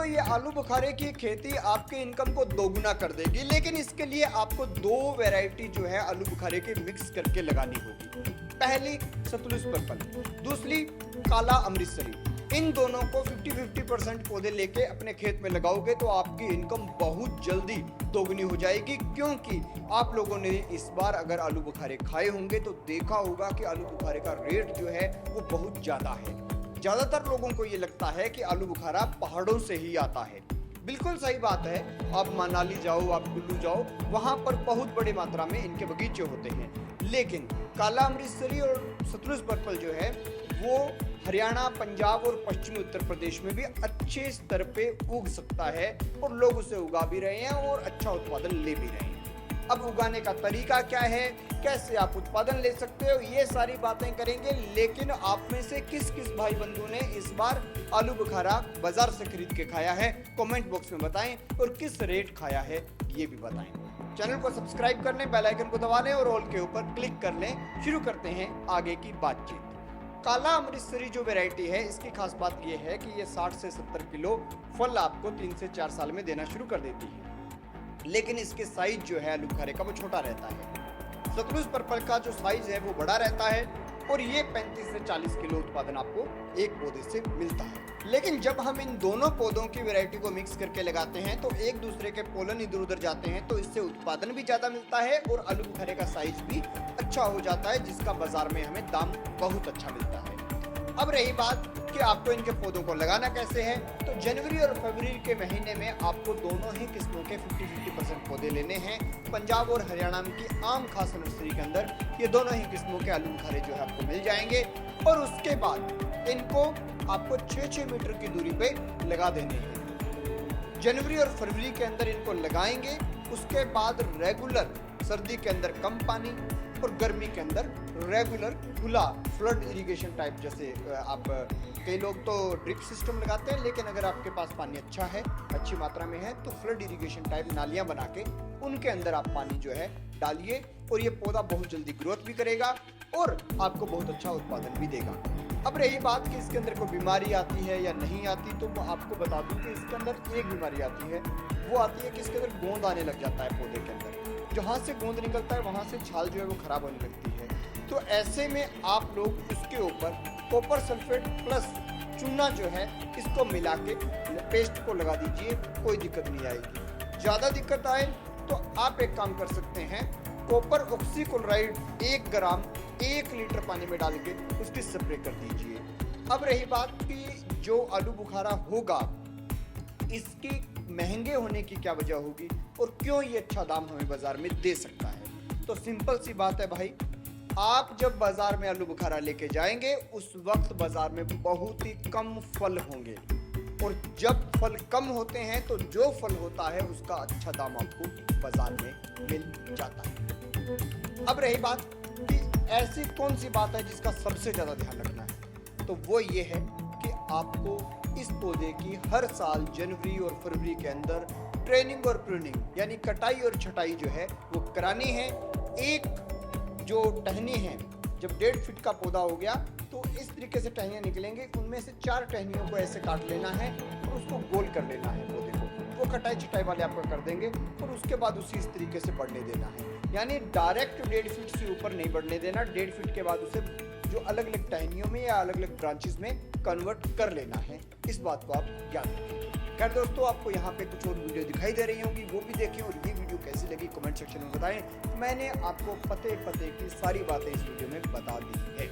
दोस्तों ये आलू बुखारे की खेती आपके इनकम को दोगुना कर देगी, लेकिन इसके लिए आपको दो वैरायटी जो है आलू बुखारे के मिक्स करके लगानी होगी। पहली सतलुज पर्पल, दूसरी काला अमृतसरी। इन दोनों को 50-50% पौधे लेके अपने खेत में लगाओगे तो आपकी इनकम बहुत जल्दी दोगुनी हो जाएगी, क्योंकि आप लोगों ने इस बार अगर आलू बुखारे खाए होंगे तो देखा होगा कि आलू बुखारे का रेट जो है वो बहुत ज़्यादा है। ज़्यादातर लोगों को ये लगता है कि आलू बुखारा पहाड़ों से ही आता है। बिल्कुल सही बात है। आप मनाली जाओ, आप कुल्लू जाओ, वहाँ पर बहुत बड़ी मात्रा में इनके बगीचे होते हैं, लेकिन काला अमृतसरी और सतलुज पर्पल जो है वो हरियाणा, पंजाब और पश्चिमी उत्तर प्रदेश में भी अच्छे स्तर पे उग सकता है और लोग उसे उगा भी रहे हैं और अच्छा उत्पादन ले भी रहे हैं। अब उगाने का तरीका क्या है, कैसे आप उत्पादन ले सकते हो, ये सारी बातें करेंगे। लेकिन आप में से किस किस भाई बंधु ने इस बार आलू बुखारा बाजार से खरीद के खाया है, कमेंट बॉक्स में बताएं, और किस रेट खाया है ये भी बताएं। चैनल को सब्सक्राइब कर लें, बेल आइकन को दबा लें और ऑल के ऊपर क्लिक कर लें। शुरू करते हैं आगे की बातचीत। काला अमृतसरी जो वैरायटी है, इसकी खास बात यह है कि ये 60 से 70 किलो फल आपको 3 से 4 साल में देना शुरू कर देती है, लेकिन इसके साइज जो है आलू बुखारे का वो छोटा रहता है। सतलुज पर्पल का जो साइज है वो बड़ा रहता है और ये 35 से 40 किलो उत्पादन आपको एक पौधे से मिलता है। लेकिन जब हम इन दोनों पौधों की वैरायटी को मिक्स करके लगाते हैं तो एक दूसरे के पोलन इधर उधर जाते हैं, तो इससे उत्पादन भी ज़्यादा मिलता है और आलू बुखारे का साइज भी अच्छा हो जाता है, जिसका बाजार में हमें दाम बहुत अच्छा मिलता है। अब रही बात कि आपको इनके पौधों को लगाना कैसे है, तो जनवरी और फरवरी के महीने में आपको दोनों ही किस्मों के 50-50% पौधे लेने हैं। पंजाब और हरियाणा की आम खास नर्सरी के अंदर ये दोनों ही किस्मों के आलू बुखारे जो है आपको मिल जाएंगे और उसके बाद इनको आपको 6-6 मीटर की दूरी पे लगा देने हैं। जनवरी और फरवरी के अंदर इनको लगाएंगे, उसके बाद रेगुलर सर्दी के अंदर कम पानी और गर्मी के अंदर रेगुलर खुला फ्लड इरिगेशन टाइप, जैसे आप कई लोग तो ड्रिप सिस्टम लगाते हैं, लेकिन अगर आपके पास पानी अच्छा है, अच्छी मात्रा में है, तो फ्लड इरिगेशन टाइप नालियां बना के उनके अंदर आप पानी जो है डालिए और ये पौधा बहुत जल्दी ग्रोथ भी करेगा और आपको बहुत अच्छा उत्पादन भी देगा। अब रही बात कि इसके अंदर कोई बीमारी आती है या नहीं आती, तो मैं आपको बता दूं कि इसके अंदर एक बीमारी आती है। वो आती है कि इसके अंदर गोंद आने लग जाता है पौधे के अंदर। जहाँ से गोंद निकलता है वहाँ से छाल जो है वो खराब होने लगती है। तो ऐसे में आप लोग उसके ऊपर कॉपर सल्फेट प्लस चूना जो है इसको मिला के पेस्ट को लगा दीजिए, कोई दिक्कत नहीं आएगी। ज़्यादा दिक्कत आए तो आप एक काम कर सकते हैं, कॉपर ऑक्सीक्लोराइड 1 ग्राम 1 लीटर पानी में डाल के उसकी स्प्रे कर दीजिए। अब रही बात कि जो आलू बुखारा होगा इसकी महंगे होने की क्या वजह होगी और क्यों ये अच्छा दाम हमें बाजार में दे सकता है, तो सिंपल सी बात है भाई, आप जब बाजार में आलू बुखारा लेके जाएंगे उस वक्त बाजार में बहुत ही कम फल होंगे और जब फल कम होते हैं तो जो फल होता है उसका अच्छा दाम आपको बाजार में मिल जाता है। अब रही बात कि ऐसी कौन सी बात है जिसका सबसे ज्यादा ध्यान रखना है, तो वो ये है कि आपको इस पौधे की हर साल जनवरी और फरवरी के अंदर ट्रेनिंग और प्रूनिंग यानी कटाई और छटाई जो है वो करानी है। एक जो टहनी है, जब 1.5 फीट का पौधा हो गया तो इस तरीके से टहनियाँ निकलेंगे, उनमें से 4 टहनियों को ऐसे काट लेना है और उसको गोल कर लेना है पौधे को। वो कटाई छटाई वाले आपको कर देंगे और उसके बाद उसी इस तरीके से बढ़ने देना है, यानी डायरेक्ट 1.5 फीट से ऊपर नहीं बढ़ने देना। 1.5 फीट के बाद उसे जो अलग अलग टहनियों में या अलग अलग ब्रांचेस में कन्वर्ट कर लेना है। इस बात को आप याद रखें। खैर दोस्तों, आपको यहाँ पे कुछ और वीडियो दिखाई दे रही होंगी, वो भी देखें और ये वीडियो कैसी लगी कमेंट सेक्शन में बताएं। मैंने आपको पते की सारी बातें इस वीडियो में बता दी है।